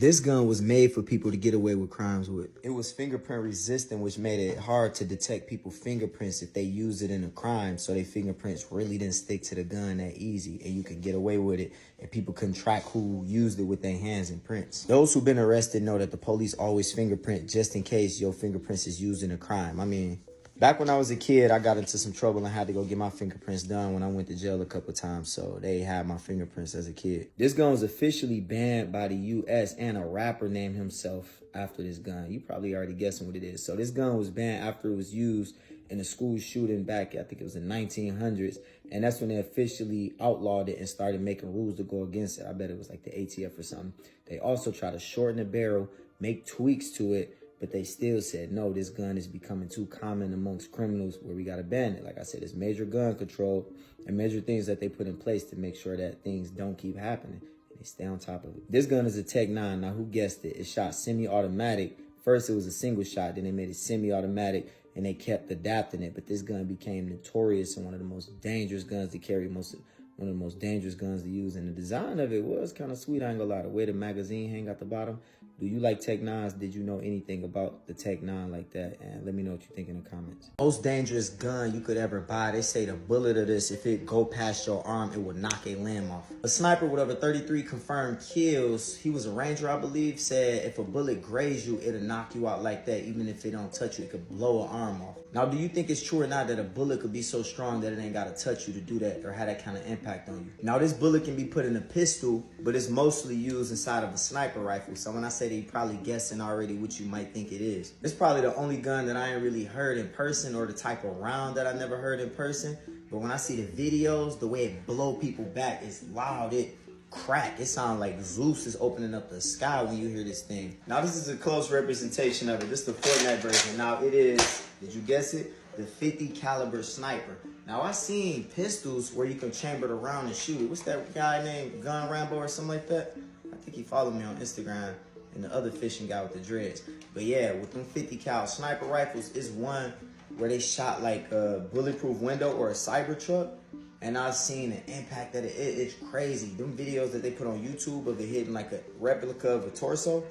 This gun was made for people to get away with crimes with. It was fingerprint resistant, which made it hard to detect people's fingerprints if they used it in a crime, so their fingerprints really didn't stick to the gun that easy, and you could get away with it, and people couldn't track who used it with their hands and prints. Those who've been arrested know that the police always fingerprint just in case your fingerprints is used in a crime. I mean, back when I was a kid, I got into some trouble and had to go get my fingerprints done when I went to jail a couple times, so they had my fingerprints as a kid. This gun was officially banned by the U.S. and a rapper named himself after this gun. You probably already guessing what it is. So this gun was banned after it was used in a school shooting back, I think it was in 1900s, and that's when they officially outlawed it and started making rules to go against it. I bet it was like the ATF or something. They also tried to shorten the barrel, make tweaks to it, but they still said, no, this gun is becoming too common amongst criminals where we got to ban it. Like I said, it's major gun control and major things that they put in place to make sure that things don't keep happening. And they stay on top of it. This gun is a Tech 9. Now, who guessed it? It's shot semi-automatic. First, it was a single shot. Then they made it semi-automatic, and they kept adapting it. But this gun became notorious and one of the most dangerous guns to carry, one of the most dangerous guns to use. And the design of it was kind of sweet, I ain't gonna lie. The way the magazine hang out the bottom. Do you like Tech 9s? Did you know anything about the Tech 9 like that? And let me know what you think in the comments. Most dangerous gun you could ever buy. They say the bullet of this, if it go past your arm, it will knock a limb off. A sniper with over 33 confirmed kills, he was a ranger, I believe, said if a bullet grazed you, it'll knock you out like that. Even if it don't touch you, it could blow an arm off. Now, do you think it's true or not that a bullet could be so strong that it ain't got to touch you to do that or have that kind of impact on you? Now, this bullet can be put in a pistol, but it's mostly used inside of a sniper rifle. So when I say they probably guessing already what you might think it is. It's probably the only gun that I ain't really heard in person, or the type of round that I never heard in person. But when I see the videos, the way it blow people back is loud. It crack. It sounds like Zeus is opening up the sky when you hear this thing. Now, this is a close representation of it. This is the Fortnite version. Now, it is, did you guess it? The 50 caliber sniper. Now, I seen pistols where you can chamber the round and shoot it. What's that guy named Gun Rambo or something like that? I think he followed me on Instagram, and the other fishing guy with the dreads. But yeah, with them 50 cal sniper rifles, is one where they shot like a bulletproof window or a cyber truck. And I've seen the impact that it's crazy. Them videos that they put on YouTube of it hitting like a replica of a torso,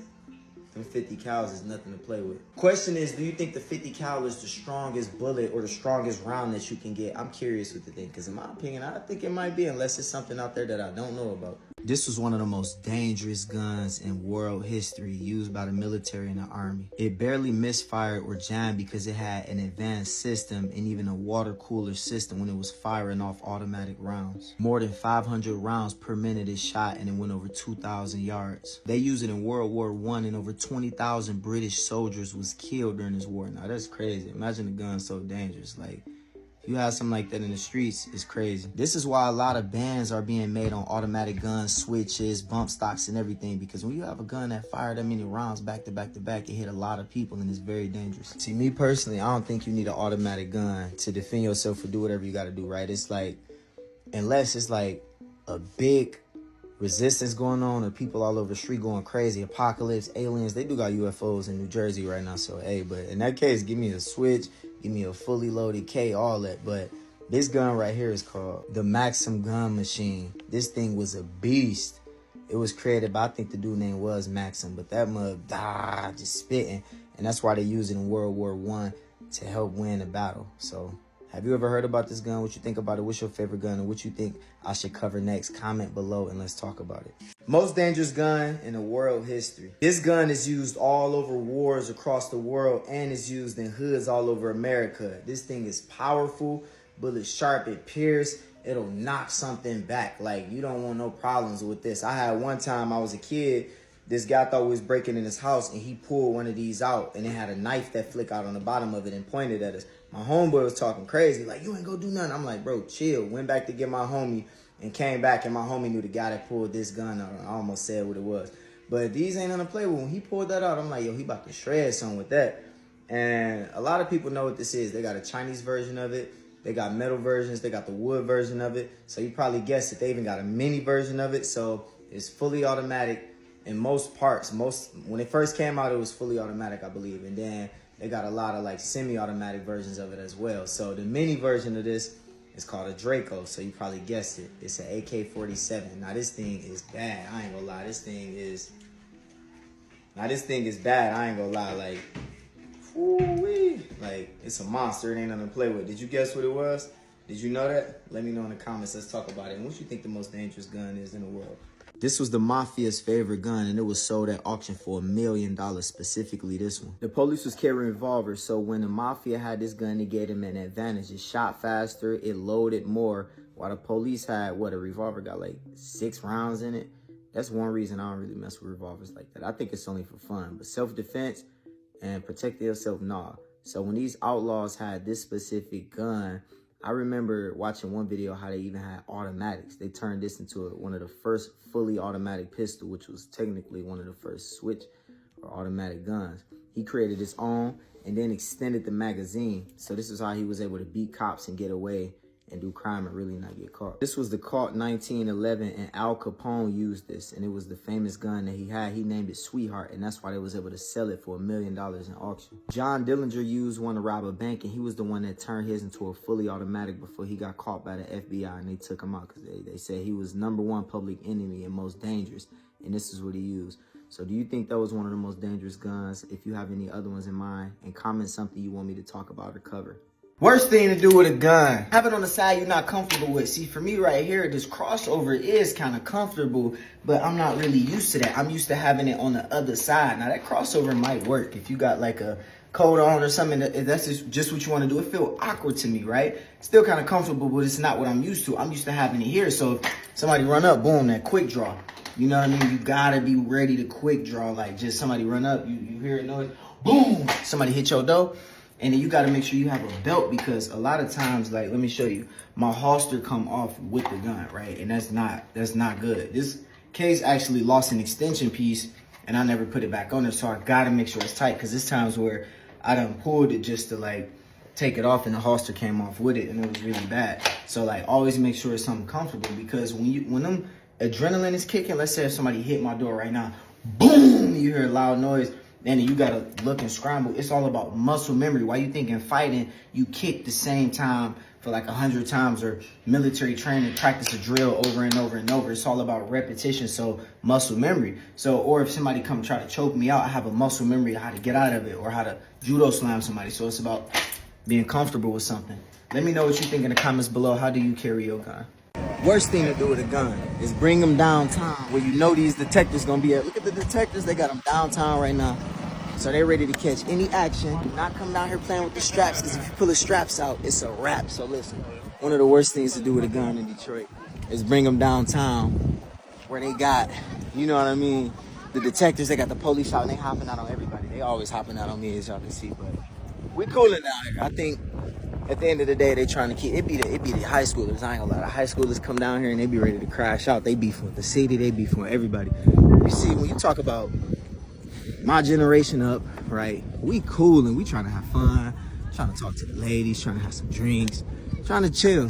them 50 cals is nothing to play with. Question is, do you think the 50 cal is the strongest bullet or the strongest round that you can get? I'm curious what to think, because in my opinion, I think it might be, unless it's something out there that I don't know about. This was one of the most dangerous guns in world history used by the military and the army. It barely misfired or jammed because it had an advanced system and even a water cooler system when it was firing off automatic rounds. More than 500 rounds per minute is shot, and it went over 2,000 yards. They used it in World War I, and over 20,000 British soldiers was killed during this war. Now that's crazy. Imagine a gun so dangerous. Like, you have something like that in the streets, it's crazy. This is why a lot of bans are being made on automatic guns, switches, bump stocks, and everything. Because when you have a gun that fire that many rounds back to back to back, it hit a lot of people, and it's very dangerous. See, me personally, I don't think you need an automatic gun to defend yourself or do whatever you got to do, right? It's like, unless it's like a big resistance going on, or people all over the street going crazy, apocalypse, aliens. They do got UFOs in New Jersey right now, so hey, but in that case, give me a switch, give me a fully loaded K, all that. But this gun right here is called the Maxim gun machine. This thing was a beast. It was created by, I think the dude name was Maxim, but that mug, just spitting, and that's why they used it in World War I to help win a battle. So have you ever heard about this gun? What you think about it? What's your favorite gun? And what you think I should cover next? Comment below and let's talk about it. Most dangerous gun in the world history. This gun is used all over wars across the world, and is used in hoods all over America. This thing is powerful, bullets sharp, it pierce, it'll knock something back. Like, you don't want no problems with this. I had one time, I was a kid, this guy thought we was breaking in his house, and he pulled one of these out, and it had a knife that flicked out on the bottom of it and pointed at us. My homeboy was talking crazy, like, you ain't gonna do nothing. I'm like, bro, chill. Went back to get my homie and came back, and my homie knew the guy that pulled this gun out. I almost said what it was. But these ain't gonna play with. When he pulled that out, I'm like, yo, he about to shred something with that. And a lot of people know what this is. They got a Chinese version of it. They got metal versions. They got the wood version of it. So you probably guessed it. They even got a mini version of it. So it's fully automatic in most parts. When it first came out, it was fully automatic, I believe. And then they got a lot of like semi-automatic versions of it as well. So the mini version of this is called a Draco. So you probably guessed it. It's an AK-47. Now this thing is bad. I ain't gonna lie. This thing is Now this thing is bad, I ain't gonna lie, like, woo-wee. Like, it's a monster, it ain't nothing to play with. Did you guess what it was? Did you know that? Let me know in the comments, let's talk about it. And what you think the most dangerous gun is in the world? This was the Mafia's favorite gun, and it was sold at auction for $1 million, specifically this one. The police was carrying revolvers, so when the Mafia had this gun, it gave them an advantage. It shot faster, it loaded more, while the police had, what, a revolver got like 6 rounds in it. That's one reason I don't really mess with revolvers like that. I think it's only for fun, but self-defense and protecting yourself, nah. So when these outlaws had this specific gun, I remember watching one video how they even had automatics. They turned this into one of the first fully automatic pistol, which was technically one of the first switch or automatic guns. He created his own and then extended the magazine. So this is how he was able to beat cops and get away and do crime and really not get caught. This was the Colt 1911, and Al Capone used this, and it was the famous gun that he had. He named it Sweetheart, and that's why they was able to sell it for $1 million in auction. John Dillinger used one to rob a bank, and he was the one that turned his into a fully automatic before he got caught by the FBI, and they took him out because they said he was #1 public enemy and most dangerous, and this is what he used. So do you think that was one of the most dangerous guns? If you have any other ones in mind, and comment something you want me to talk about or cover. Worst thing to do with a gun, have it on the side you're not comfortable with. See, for me right here, this crossover is kind of comfortable, but I'm not really used to that. I'm used to having it on the other side. Now that crossover might work if you got like a coat on or something. If that's just what you want to do. It feel awkward to me, right? Still kind of comfortable, but it's not what I'm used to. I'm used to having it here. So if somebody run up, boom, that quick draw. You know what I mean? You gotta be ready to quick draw. Like just somebody run up, you hear it noise, boom, somebody hit your door. And then you got to make sure you have a belt, because a lot of times, like, let me show you, my holster come off with the gun, right? And that's not good. This case actually lost an extension piece, and I never put it back on there, so I got to make sure it's tight, because there's times where I done pulled it just to, like, take it off, and the holster came off with it, and it was really bad. So, like, always make sure it's something comfortable, because when them adrenaline is kicking, let's say if somebody hit my door right now, boom, you hear a loud noise, and you gotta look and scramble. It's all about muscle memory. Why you think in fighting, you kick the same time for like 100 times, or military training, practice a drill over and over and over. It's all about repetition, so muscle memory. So, or if somebody come try to choke me out, I have a muscle memory of how to get out of it, or how to judo slam somebody. So it's about being comfortable with something. Let me know what you think in the comments below. How do you carry your gun? Worst thing to do with a gun is bring them downtown where you know these detectives gonna be at. Look at the detectives, they got them downtown right now. So they're ready to catch any action. Do not come down here playing with the straps, because if you pull the straps out, it's a wrap. So listen, one of the worst things to do with a gun in Detroit is bring them downtown where they got, you know what I mean, the detectives, they got the police out, and they hopping out on everybody. They always hopping out on me, as y'all can see, but we cooling down here. I think at the end of the day, they trying to keep, it be the high schoolers. I ain't gonna lie, the high schoolers come down here and they be ready to crash out. They beefing with the city, they beefing with everybody. You see, when you talk about my generation up, right, we cool and we trying to have fun, trying to talk to the ladies, trying to have some drinks, trying to chill.